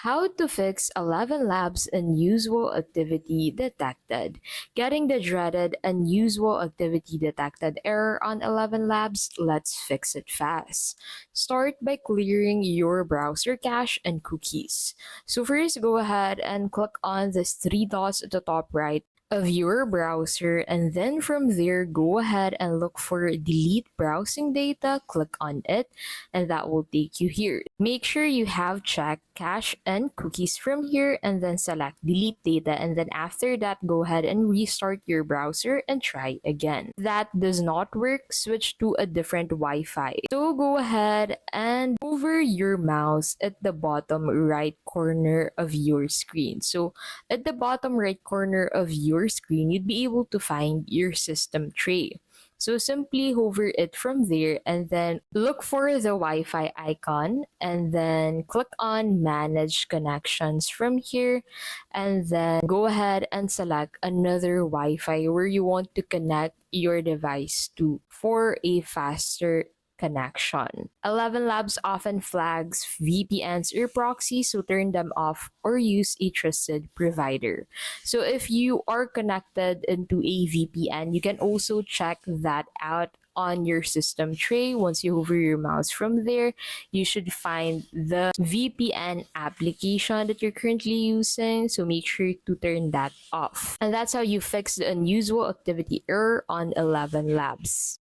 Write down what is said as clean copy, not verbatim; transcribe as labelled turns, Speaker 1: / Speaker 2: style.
Speaker 1: How to fix ElevenLabs unusual activity detected. Getting the dreaded unusual activity detected error on ElevenLabs, let's fix it fast. Start by clearing your browser cache and cookies. So first go ahead and click on these three dots at the top right of your browser, and then from there go ahead and look for delete browsing data, click on it, and that will take you here. Make sure you have checked cache and cookies from here, and then select delete data, and then after that go ahead and restart your browser and try again. If that does not work, switch to a different Wi-Fi. So go ahead and hover your mouse at the bottom right corner of your screen. So at the bottom right corner of your screen, you'd be able to find your system tray. So simply hover it from there and then look for the Wi-Fi icon and then click on manage connections from here, and then go ahead and select another Wi-Fi where you want to connect your device to for a faster connection. ElevenLabs often flags VPNs or proxies, so turn them off or use a trusted provider. So if you are connected into a VPN, you can also check that out on your system tray. Once you hover your mouse from there, you should find the VPN application that you're currently using. So make sure to turn that off. And that's how you fix the unusual activity error on ElevenLabs.